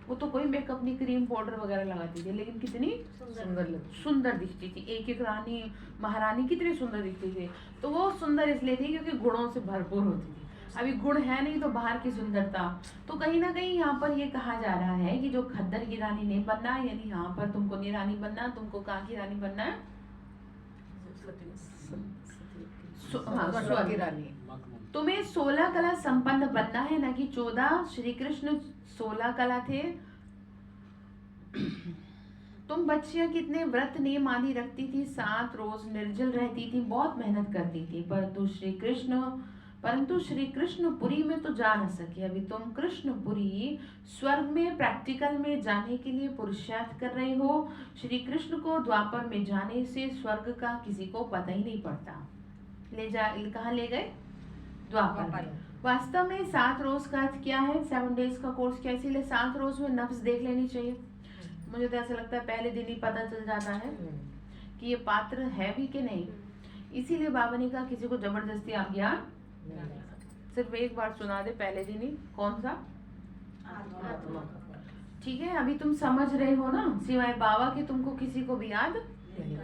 S1: वो तो कोई मेकअप नहीं, क्रीम पाउडर वगैरह लगाती थी, लेकिन कितनी
S2: सुंदर लगती
S1: सुंदर दिखती थी। एक एक रानी महारानी कितनी सुंदर दिखती थी। तो वो सुंदर इसलिए थी क्योंकि गुणों से भरपूर होती थी। अभी गुण है नहीं तो बाहर की सुंदरता। तो कहीं ना कहीं यहाँ पर ये कहा जा रहा है कि जो खद्दर की रानी नहीं बनना, यानी यहाँ पर तुमको नहीं रानी बनना, तुमको कहाँ की रानी बनना है? हाँ,
S2: स्वर्ग की रानी।
S1: तुम्हें 16 कला संपन्न बनना है, ना कि 14। श्री कृष्ण 16 कला थे। तुम बच्चियां कितने व्रत नियम आदि रखती थी, 7 रोज निर्जल रहती थी, बहुत मेहनत करती थी, परंतु श्री कृष्णपुरी में तो जा न सके। अभी तुम कृष्णपुरी स्वर्ग में प्रैक्टिकल में जाने के लिए पुरुषार्थ कर रहे हो। श्री कृष्ण को द्वापर में जाने से स्वर्ग का किसी को पता ही नहीं पड़ता। कहाँ ले गए? द्वापर में। वास्तव में 7 रोज का अर्थ क्या है? 7 डेज का कोर्स क्या? इसीलिए 7 रोज में नफ्स देख लेनी चाहिए। मुझे तो ऐसा लगता है पहले दिन ही पता चल जाता है कि ये पात्र है भी कि नहीं। इसीलिए बाबा ने कहा किसी को जबरदस्ती आप ज्ञान सिर्फ एक बार सुना दे पहले दिन ही। कौन सा?
S2: आत्मा का
S1: ठीक है, अभी तुम समझ रहे हो ना, सिवाय बाबा के तुमको किसी को भी याद।
S2: नहीं।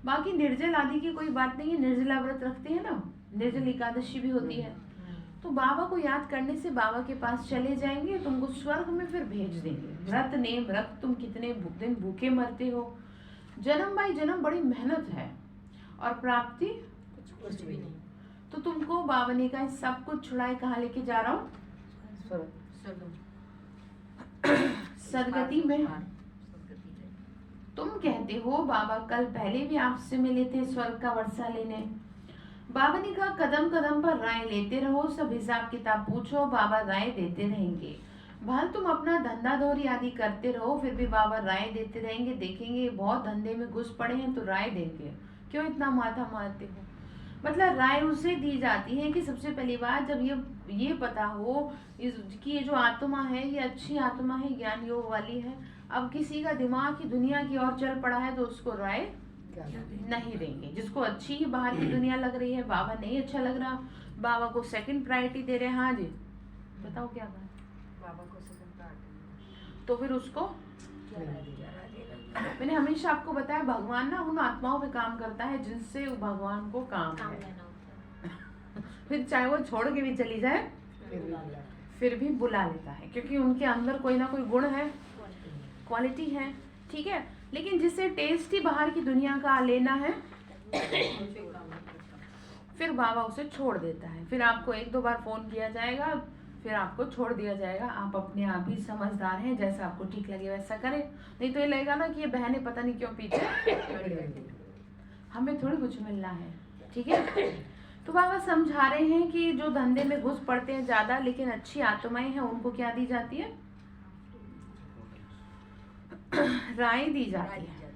S1: बाकी निर्जल आदि की कोई बात नहीं है, निर्जला व्रत रखते हैं ना, निर्जल एकादशी भी होती है। तो बाबा को याद करने से बाबा के पास चले जाएंगे, तुमको स्वर्ग में फिर भेज देंगे। व्रत ने व्रत, तुम कितने दिन भूखे मरते हो। जन्म बाई जन्म बड़ी मेहनत है और प्राप्ति
S2: कुछ भी नहीं।
S1: तो तुमको बाबा ने कहा सब कुछ छुड़ाए कहाँ लेके जा रहा हूँ? सदगति में। तुम कहते हो बाबा कल पहले भी आपसे मिले थे स्वर्ग का वर्षा लेने। बाबा ने कहा कदम कदम पर राय लेते रहो, सब हिसाब किताब पूछो, बाबा राय देते रहेंगे। भले तुम अपना धंधा दौरी आदि करते रहो, फिर भी बाबा राय देते रहेंगे। देखेंगे बहुत धंधे में घुस पड़े हैं तो राय देंगे, क्यों इतना माथा मारते हो। मतलब राय उसे दी जाती है कि सबसे पहली बात जब ये पता हो कि ये जो आत्मा है ये अच्छी आत्मा है, ज्ञान योग वाली है। अब किसी का दिमाग ही दुनिया की ओर चल पड़ा है तो उसको राय नहीं देंगे। जिसको अच्छी ही बाहर की दुनिया लग रही है, बाबा नहीं अच्छा लग रहा, बाबा को सेकंड प्रायोरिटी दे रहे हैं। हाँ जी बताओ क्या बात?
S5: बाबा को सेकंड प्रायोरिटी।
S1: तो फिर उसको मैंने हमेशा आपको बताया भगवान ना उन आत्माओं पे काम करता है जिनसे भगवान को काम है।
S4: लेना होता है।
S1: फिर चाहे वो छोड़ के भी चली जाए फिर भी बुला लेता है, क्योंकि उनके अंदर कोई ना कोई गुण है, क्वालिटी है। ठीक है, लेकिन जिसे टेस्ट ही बाहर की दुनिया का लेना है फिर बाबा उसे छोड़ देता है। फिर आपको 1-2 बार फोन किया जाएगा, फिर आपको छोड़ दिया जाएगा। आप अपने आप ही समझदार हैं, जैसा आपको ठीक लगे वैसा करें। नहीं तो ये लगेगा ना कि ये बहनें पता नहीं क्यों पीछे, हमें थोड़ी कुछ मिलना है। ठीक है, तो बाबा समझा रहे हैं कि जो धंधे में घुस पड़ते हैं ज्यादा, लेकिन अच्छी आत्माएं हैं, उनको क्या दी जाती है? राय दी जाती है।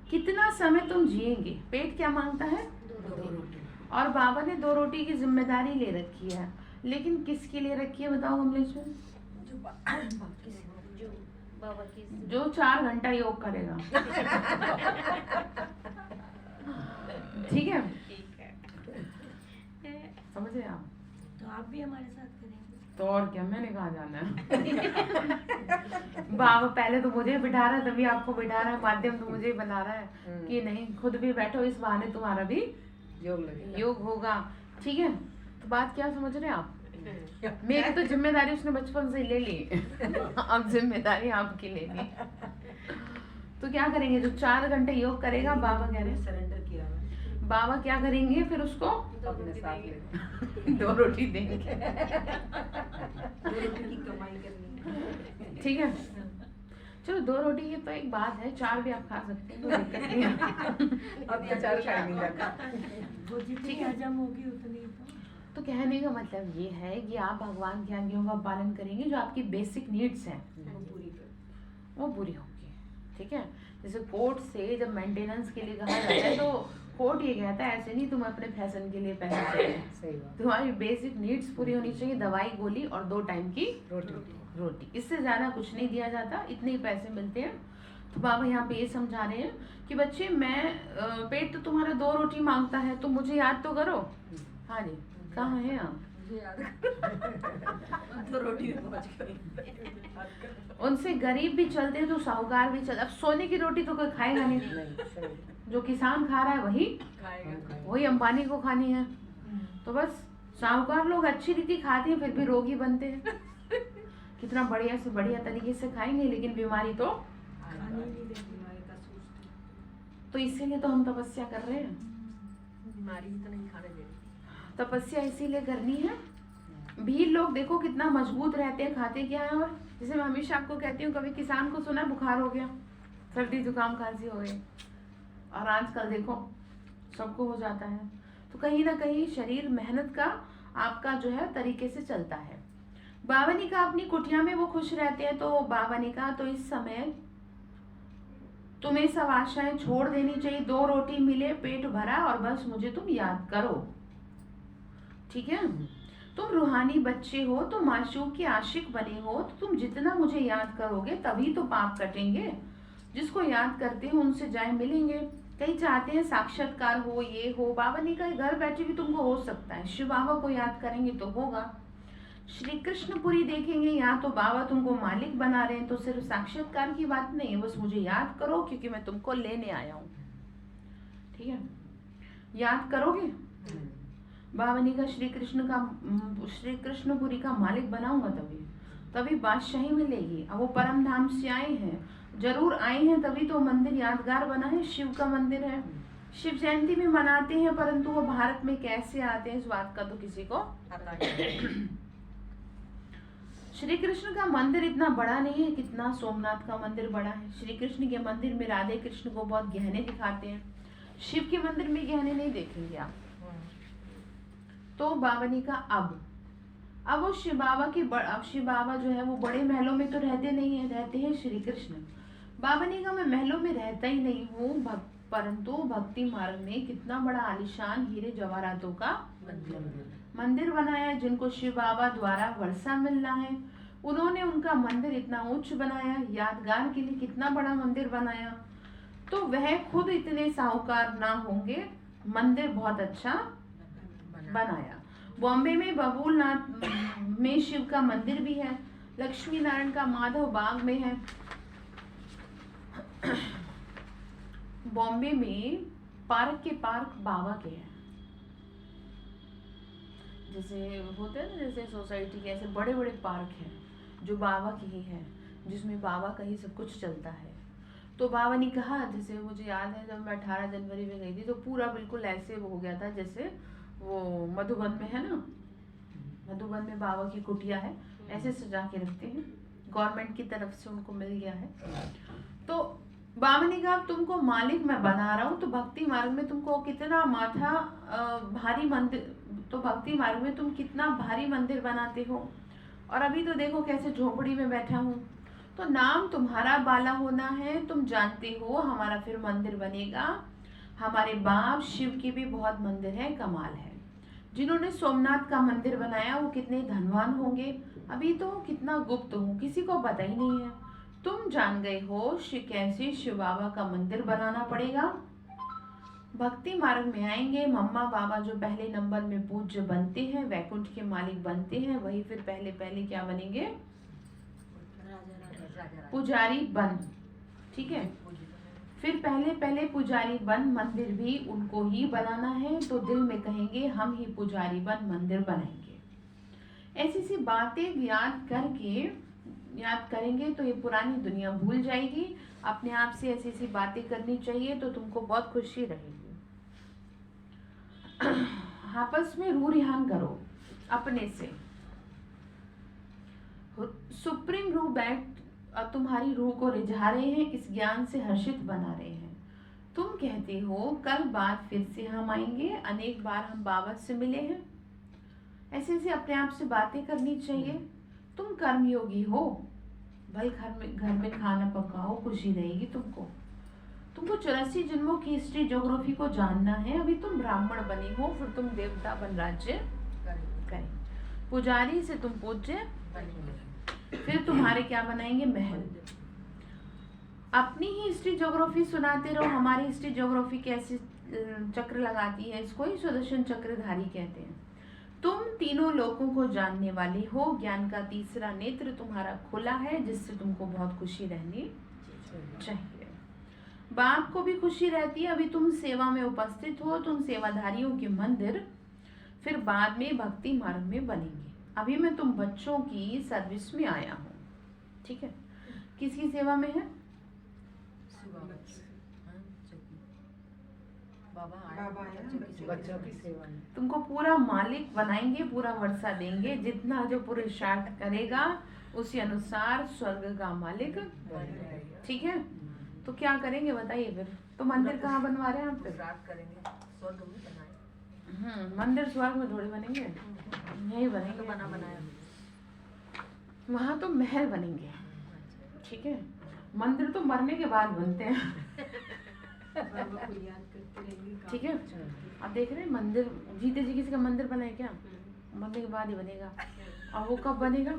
S1: कितना समय तुम जिएंगे, पेट क्या मांगता है?
S4: 2 रोटी।
S1: और बाबा ने 2 रोटी की जिम्मेदारी ले रखी है, लेकिन किसके लिए रखी है बताओ कमलेश्वर?
S4: जो बाबा की
S1: जो 4 घंटा योग करेगा। ठीक है, समझ रहे आप?
S3: तो आप भी हमारे साथ करेंगे।
S1: तो और क्या, मैंने कहा जाना है। बाबा पहले तो मुझे बिठा रहा है, तभी आपको बिठा रहा है, माध्यम तो मुझे ही बना रहा है कि नहीं खुद भी बैठो, इस बहाने तुम्हारा भी योग होगा। ठीक है, तो बात क्या समझ रहे हैं आप? मेरी तो जिम्मेदारी उसने बचपन से ले ली, अब जिम्मेदारी आपकी लेनी। तो क्या करेंगे? जो 4 घंटे योग करेगा, बाबा कह रहे हैं
S5: सरेंडर किया है।
S1: बाबा क्या करेंगे फिर उसको?
S5: अपने साथ
S1: 2 रोटी देंगे।
S5: 2 रोटी की कमाई करनी है।
S1: ठीक है, चलो 2 रोटी की तो एक बात है, 4 भी आप खा सकते हैं, कोई दिक्कत नहीं है।
S2: अब तो 4 खाएंगे।
S3: वो जितनी
S1: ठीक है।
S3: हजम होगी उतनी
S1: तो कहने का मतलब ये है कि आप भगवान की आज्ञाओं का पालन करेंगे, जो आपकी बेसिक नीड्स हैं
S5: वो पूरी कर।
S1: वो पूरी होगी। ठीक है, जैसे कोर्ट से जब मेंटेनेंस के लिए कहा जाता है तो कोर्ट ये कहता है ऐसे नहीं तुम अपने फैशन के लिए पैसे चाहिए,
S2: सही बात।
S1: तुम्हारी बेसिक नीड्स पूरी होनी चाहिए, दवाई गोली और 2 टाइम की रोटी। इससे ज्यादा कुछ नहीं दिया जाता, इतने ही पैसे मिलते हैं। तो बाबा यहाँ पे ये समझा रहे हैं कि बच्चे मैं पेट तो तुम्हारा 2 रोटी मांगता है, तो मुझे याद तो करो। हाँ जी, कहाँ है आप?
S5: मुझे याद दो रोटी में पहुंच गई।
S1: उनसे गरीब भी चलते तो साहूकार भी चलते। अब सोने की रोटी तो कोई खाएगा नहीं,
S2: नहीं सही
S1: जो किसान खा रहा है वही
S5: खाएगा।
S1: वही अंबानी को खानी है। तो बस साहूकार लोग अच्छी रीति खाते हैं फिर भी रोगी बनते हैं। कितना बढ़िया से बढ़िया तरीके से खाएंगे लेकिन बीमारी तो।
S3: खाने नहीं देते।
S5: बीमारी का सोचते
S1: तो इसीलिए तो हम तपस्या कर रहे हैं।
S5: बीमारी ही तो नहीं खाने दे रही।
S1: तपस्या इसीलिए करनी है। भीड़ लोग देखो कितना मजबूत रहते हैं, खाते क्या है। और जैसे मैं हमेशा आपको कहती हूँ, कभी किसान को सुना बुखार हो गया, सर्दी जुकाम खांसी हो गई, और आजकल देखो सबको हो जाता है। तो कहीं ना कहीं शरीर मेहनत का आपका जो है तरीके से चलता है। बावनिका अपनी कुटिया में वो खुश रहते हैं। तो बावनिका तो इस समय तुम्हें सब आशाएं छोड़ देनी चाहिए। 2 रोटी मिले, पेट भरा, और बस मुझे तुम याद करो, ठीक है। तुम रूहानी बच्चे हो, तुम माशूक के आशिक बने हो, तो तुम जितना मुझे याद करोगे तभी तो पाप कटेंगे। जिसको याद करते हो उनसे जाए मिलेंगे। कई चाहते हैं साक्षात्कार हो, ये हो। बावनिका घर बैठे भी तुमको हो सकता है। शिव बाबा को याद करेंगे तो होगा। श्री कृष्णपुरी देखेंगे, यहाँ तो बाबा तुमको मालिक बना रहे हैं। तो सिर्फ साक्षात्कार की बात नहीं है, बस मुझे याद करो क्योंकि मैं तुमको लेने आया हूँ, ठीक है। याद करोगे बावनिका श्री कृष्णपुरी का मालिक बनाऊंगा तभी बादशाही मिलेगी। अब वो परम धाम से आए हैं, जरूर आए हैं, तभी तो मंदिर यादगार बना है। शिव का मंदिर है, शिव जयंती भी मनाते हैं, परंतु वो भारत में कैसे आते हैं इस बात का तो किसी को
S5: पता नहीं।
S1: श्री कृष्ण का मंदिर इतना बड़ा नहीं है कितना सोमनाथ का मंदिर बड़ा है। श्री कृष्ण के मंदिर में राधे कृष्ण को बहुत गहने दिखाते हैं, शिव के मंदिर में गहने नहीं देखेंगे आप। तो बावनिका अब वो शिव बाबा अब शिव बाबा जो है वो बड़े महलों में तो रहते नहीं है, रहते हैं श्री कृष्ण। बावनिका मैं महलों में रहता ही नहीं हूँ, परंतु भक्ति मार्ग में कितना बड़ा आलीशान हीरे जवाहरातों का मंदिर बनाया, जिनको शिव बाबा द्वारा वर्षा मिलना है। उन्होंने उनका मंदिर इतना उच्च बनाया, यादगार के लिए कितना बड़ा मंदिर बनाया। तो वह खुद इतने साहूकार ना होंगे, मंदिर बहुत अच्छा बनाया। बॉम्बे में बबूलनाथ में शिव का मंदिर भी है, लक्ष्मी नारायण का माधव बाग में है। बॉम्बे में पार्क के पार्क बाबा के हैं। जैसे होते हैं ना, जैसे सोसाइटी के ऐसे बड़े बड़े पार्क हैं जो बाबा के ही हैं, जिसमें बाबा का ही सब कुछ चलता है। तो बाबा ने कहा, जैसे मुझे याद है जब मैं 18 जनवरी में गई थी तो पूरा बिल्कुल ऐसे हो गया था जैसे वो मधुबन में है ना, मधुबन में बाबा की कुटिया है, ऐसे सजा के रखते हैं, गवर्नमेंट की तरफ से उनको मिल गया है। तो बाबा ने कहा तुमको मालिक मैं बना रहा हूँ, तो भक्ति मार्ग में तुमको कितना माथा भारी मंदिर, तो भक्ति मार्ग में तुम कितना भारी मंदिर बनाते हो, और अभी तो देखो कैसे झोपड़ी में बैठा हूँ। तो नाम तुम्हारा बाला होना है, तुम जानते हो हमारा फिर मंदिर बनेगा। हमारे बाप शिव के भी बहुत मंदिर है, कमाल है। जिन्होंने सोमनाथ का मंदिर बनाया वो कितने धनवान होंगे, अभी तो कितना गुप्त हूँ, किसी को पता ही नहीं है। तुम जान गए हो कैसे शिव बाबा का मंदिर बनाना पड़ेगा। भक्ति मार्ग में आएंगे, मम्मा बाबा जो पहले नंबर में पूज्य बनते हैं, वैकुंठ के मालिक बनते हैं, वही फिर पहले पहले क्या बनेंगे, पुजारी बन, ठीक है। फिर पहले पहले पुजारी बन, मंदिर भी उनको ही बनाना है, तो दिल में कहेंगे हम ही पुजारी बन मंदिर बनाएंगे। ऐसी सी बातें याद करेंगे तो ये पुरानी दुनिया भूल जाएगी। अपने आप से ऐसी सी बातें करनी चाहिए तो तुमको बहुत खुशी रहेगी। आपस में रूह रिहान करो अपने से। सुप्रीम रूह बैठ तुम्हारी रूह को रिझा रहे हैं, इस ज्ञान से हर्षित बना रहे हैं। तुम कहते हो कल बाद फिर से हम आएंगे, अनेक बार हम बाबा से मिले हैं। ऐसे ऐसे अपने आप से बातें करनी चाहिए। तुम कर्मयोगी हो, भले घर में खाना पकाओ, खुशी रहेगी तुमको। 84 जन्मों की हिस्ट्री ज्योग्राफी को जानना है। अभी तुम ब्राह्मण बने हो, फिर तुम देवता बन राज्य करें। पुजारी से तुम पूज्य, फिर तुम्हारे क्या बनाएंगे, महल। अपनी ही हिस्ट्री ज्योग्राफी सुनाते रहो। हमारी हिस्ट्री ज्योग्राफी कैसे चक्र लगाती है, इसको ही सुदर्शन चक्रधारी कहते हैं। तुम तीनों लोगों को जानने वाली हो। ज्ञान का तीसरा नेत्र तुम्हारा खुला है, जिससे तुमको बहुत खुशी रहनी चाहिए। बाप को भी खुशी रहती है। अभी तुम सेवा में उपस्थित हो, तुम सेवाधारियों के मंदिर फिर बाद में भक्ति मार्ग में बनेंगे। अभी मैं तुम बच्चों की सर्विस में आया हूँ, ठीक है। किसकी सेवा में है?
S5: बाबा आया
S2: बच्चों की सेवा में।
S1: तुमको पूरा मालिक बनाएंगे, पूरा वर्षा देंगे। जितना जो पुरुषार्थ करेगा उसी अनुसार स्वर्ग का मालिक, ठीक है। तो क्या करेंगे बताइए फिर? तो मंदिर कहाँ बनवा रहे हैं आप फिर?
S5: रात करेंगे, स्वर्ग में बनाए।
S1: मंदिर स्वर्ग में थोड़ी बनेंगे, यही बनेंगे।
S5: तो बना बनाया
S1: वहाँ तो महल बनेंगे, ठीक है। मंदिर तो मरने के बाद बनते हैं,
S5: बाबा को याद करते रहेंगे।
S1: ठीक है। आप देख रहे हैं मंदिर, जीते जी किसी का मंदिर बना है क्या? मरने के बाद ही बनेगा। और वो कब बनेगा?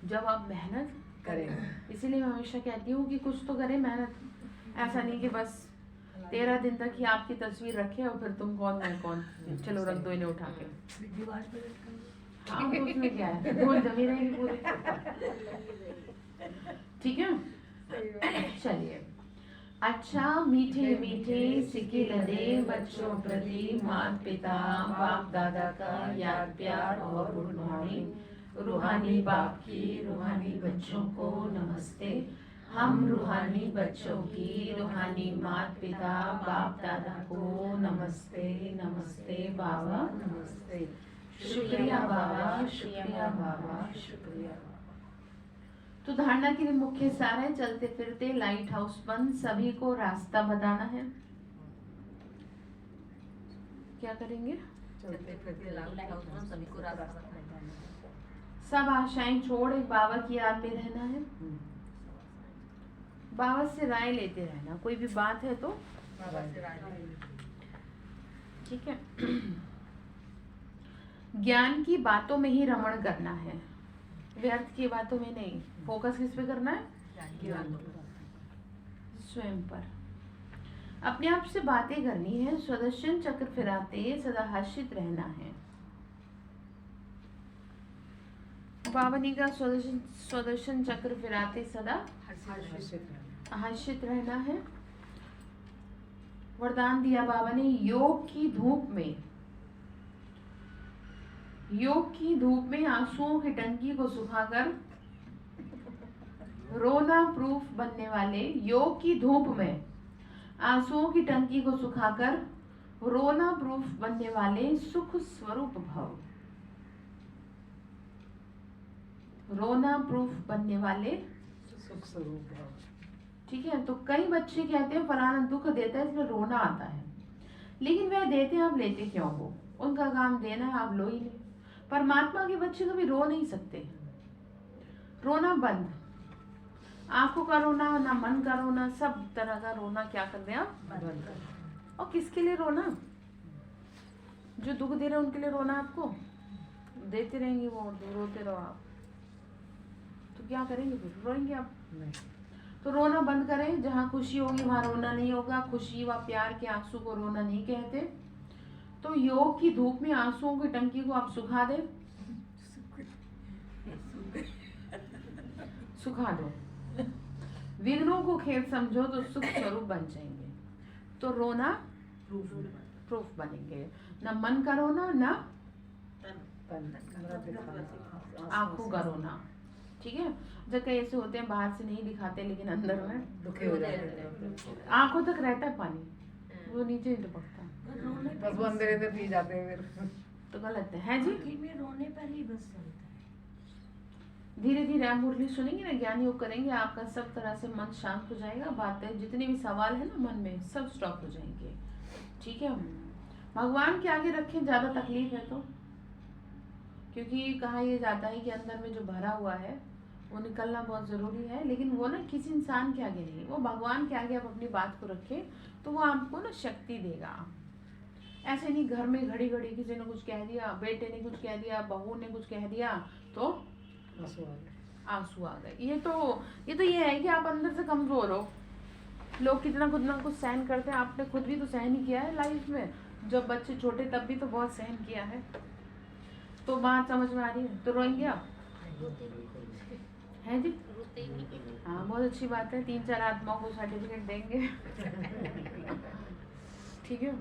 S1: जब आप मेहनत
S2: करेंगे।
S1: इसीलिए मैं हमेशा कहती हूँ कि कुछ तो करें मेहनत। ऐसा नहीं कि बस 13 दिन तक ही आपकी तस्वीर रखे और फिर तुम कौन मैं कौन, चलो रख दो इन्हें उठा के।
S3: दीवार पे लटकाएंगे।
S1: हाँ तो उसमें क्या है, धूल जमी रहेगी पूरी, ठीक है। चलिए, अच्छा मीठे मीठे सिक्के लदे बच्चों प्रति माता पिता बाप दादा का याद प्यार और गुड मॉर्निंग। रूहानी बाप की रूहानी बच्चों को नमस्ते। हम रूहानी बच्चों की रूहानी माता पिता बाप दादा को नमस्ते। नमस्ते बाबा, नमस्ते। शुक्रिया बाबा, शुक्रिया बाबा, शुक्रिया। तो धारणा के लिए मुख्य सार है, चलते फिरते लाइट हाउस बंद, सभी को रास्ता बताना है। क्या करेंगे?
S5: चलते फिरते लाइट हाउस में सभी को रास्ता बताना।
S1: सब आशाएं छोड़ एक बाबा की याद में रहना है। बाबा से राय लेते रहना, कोई भी बात है तो,
S5: बाबा से राय लेंगे।
S1: ठीक है। ज्ञान की बातों में ही रमण करना है, व्यर्थ की बातों में नहीं। फोकस किस पे करना है? स्वयं पर। अपने आप से बातें करनी है, सुदर्शन चक्र फिराते सदा हर्षित रहना है। पावनी का सुदर्शन चक्र फिराते सदा हर्षित रहना है। वरदान दिया बाबा ने, योग की धूप में आंसुओं की टंकी को सुखाकर रोना प्रूफ बनने वाले, योग की धूप में आंसुओं की टंकी को सुखाकर रोना प्रूफ बनने वाले सुख स्वरूप भव। रोना प्रूफ बनने वाले
S2: सुख स्वरूप भव। ठीक
S1: है। तो कई बच्चे कहते हैं फलाना दुख देता है इसलिए रोना आता है, लेकिन वह देते हैं, आप लेते क्यों हो? उनका काम देना है, आप लो ही नहीं। परमात्मा के बच्चे कभी रो नहीं सकते। रोना बंद, आंखों का रोना ना, मन का रोना, सब तरह का रोना क्या कर दें आप बंद कर। और किसके लिए रोना? जो दुख दे रहे हैं उनके लिए रोना। आपको देते रहेंगे वो, रोते रहो आप, तो क्या करेंगे फिर? रोएंगे आप नहीं। तो रोना बंद करें। जहाँ खुशी होगी वहां रोना नहीं होगा। खुशी व प्यार के आंसू को रोना नहीं कहते। तो योग की धूप में आंसुओं की टंकी को आप सुखा दे, सुखा दो। विघ्नों को खेल समझो तो सुख स्वरूप बन जाएंगे। तो रोना प्रूफ बनेंगे, ना मन का रोना ना आंखों का रोना। ठीक है। जब कई ऐसे होते हैं बाहर से नहीं दिखाते लेकिन अंदर में
S2: दुखे हो जाते हैं।
S1: आंखों तक रहता है पानी, वो नीचे नहीं टपकता,
S3: रोने
S2: बस वो अंदर अंदर पी जाते हैं फिर।
S1: तो गलत है जी।
S3: आखिर में रोने पर ही बस चलता है।
S1: धीरे धीरे आप मुरली सुनेंगे ना, ज्ञान योग करेंगे, आपका सब तरह से मन शांत हो जाएगा। बातें जितने भी सवाल है ना मन में सब स्टॉप हो जाएंगे। ठीक है। भगवान के आगे रखें, ज्यादा तकलीफ है तो, क्योंकि कहा यह जाता है कि अंदर में जो भरा हुआ है वो निकलना बहुत जरूरी है, लेकिन वो ना किसी इंसान के आगे नहीं, वो भगवान के आगे आप अपनी बात को रखें तो वो आपको ना शक्ति देगा। ऐसे नहीं घर में घड़ी घड़ी किसी ने कुछ कह दिया, बेटे ने कुछ कह दिया, बहू ने कुछ कह दिया तो आंसू आ गए। ये है कि आप अंदर से कमजोर हो। लोग कितना खुद ना कुछ सहन करते हैं, आपने खुद भी तो सहन ही किया है लाइफ में, जब बच्चे छोटे तब भी तो बहुत सहन किया है, तो बात समझ में आ रही है, तो रोएंगे आप हैं जी? हाँ बहुत अच्छी बात है, 3-4 आत्माओं को सर्टिफिकेट देंगे। ठीक है।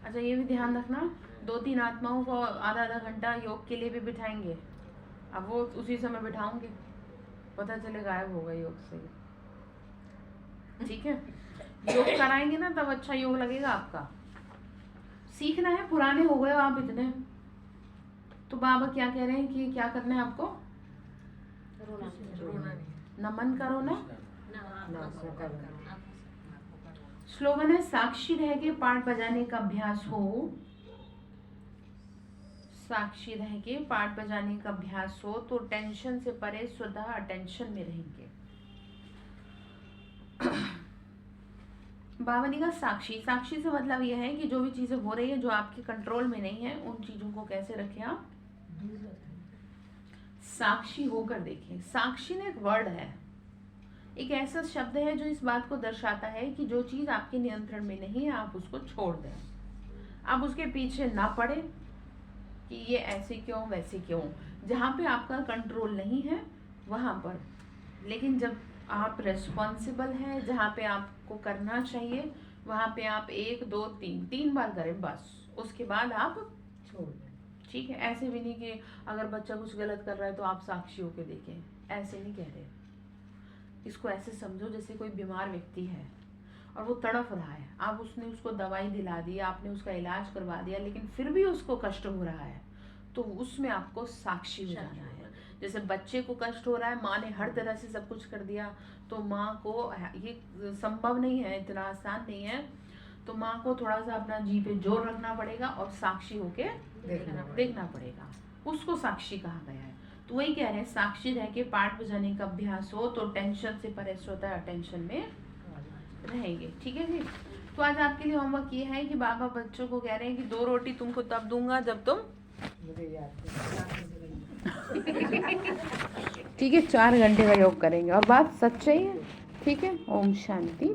S1: अच्छा ये भी ध्यान रखना, 2-3 आत्माओं को आधा घंटा योग के लिए भी बिठाएंगे। अब वो उसी समय बिठाऊंगे, पता चले गायब हो गए योग से। ठीक है, योग कराएंगे ना तब अच्छा योग लगेगा आपका। सीखना है, पुराने हो गए हो आप इतने, तो बाबा क्या कह रहे हैं कि क्या करना है आपको?
S2: रोना नहीं,
S1: नमन करो ना।
S2: नाकों का रोना।
S1: स्लोगन है साक्षी रह के पाठ बजाने का अभ्यास हो, साक्षी रह के पाठ बजाने का अभ्यास हो तो टेंशन से परे स्वतः अटेंशन में रहेंगे। बाबा ने कहा साक्षी, साक्षी से मतलब यह है कि जो भी चीजें हो रही है जो आपके कंट्रोल में नहीं है, उन चीजों को कैसे रखें आप? साक्षी होकर देखें। साक्षी ने एक वर्ड है, एक ऐसा शब्द है जो इस बात को दर्शाता है कि जो चीज आपके नियंत्रण में नहीं है आप उसको छोड़ दें, आप उसके पीछे ना पड़े कि ये ऐसे क्यों वैसे क्यों। जहाँ पे आपका कंट्रोल नहीं है वहां पर, लेकिन जब आप रेस्पॉन्सिबल हैं, जहाँ पे आपको करना चाहिए वहां पे आप 1 2 3 बार करें बस, उसके बाद आप
S2: छोड़ दें।
S1: ठीक है। ऐसे भी नहीं कि अगर बच्चा कुछ गलत कर रहा है तो आप साक्षी होकर देखें, ऐसे नहीं कह रहे। इसको ऐसे समझो जैसे कोई बीमार व्यक्ति है और वो तड़फ रहा है, आप उसने उसको दवाई दिला दी, आपने उसका इलाज करवा दिया, लेकिन फिर भी उसको कष्ट हो रहा है, तो उसमें आपको साक्षी हो जाना है। जैसे बच्चे को कष्ट हो रहा है, माँ ने हर तरह से सब कुछ कर दिया, तो माँ को ये संभव नहीं है, इतना आसान नहीं है, तो माँ को थोड़ा सा अपना जी पे जोर रखना पड़ेगा और साक्षी होके देखना पड़ेगा। उसको साक्षी कहा गया है। तो वही कह रहे हैं साक्षी रह के पाठ बजाने का अभ्यास हो तो टेंशन से परे होता है, अटेंशन में रहेंगे। ठीक है जी। तो आज आपके लिए होमवर्क ये है कि बाबा बच्चों को कह रहे हैं कि 2 रोटी तुमको तब दूंगा जब तुम
S2: मुझे याद है।
S1: ठीक है 4 घंटे का योग करेंगे, और बात सच्चाई है। ठीक है। ओम शांति।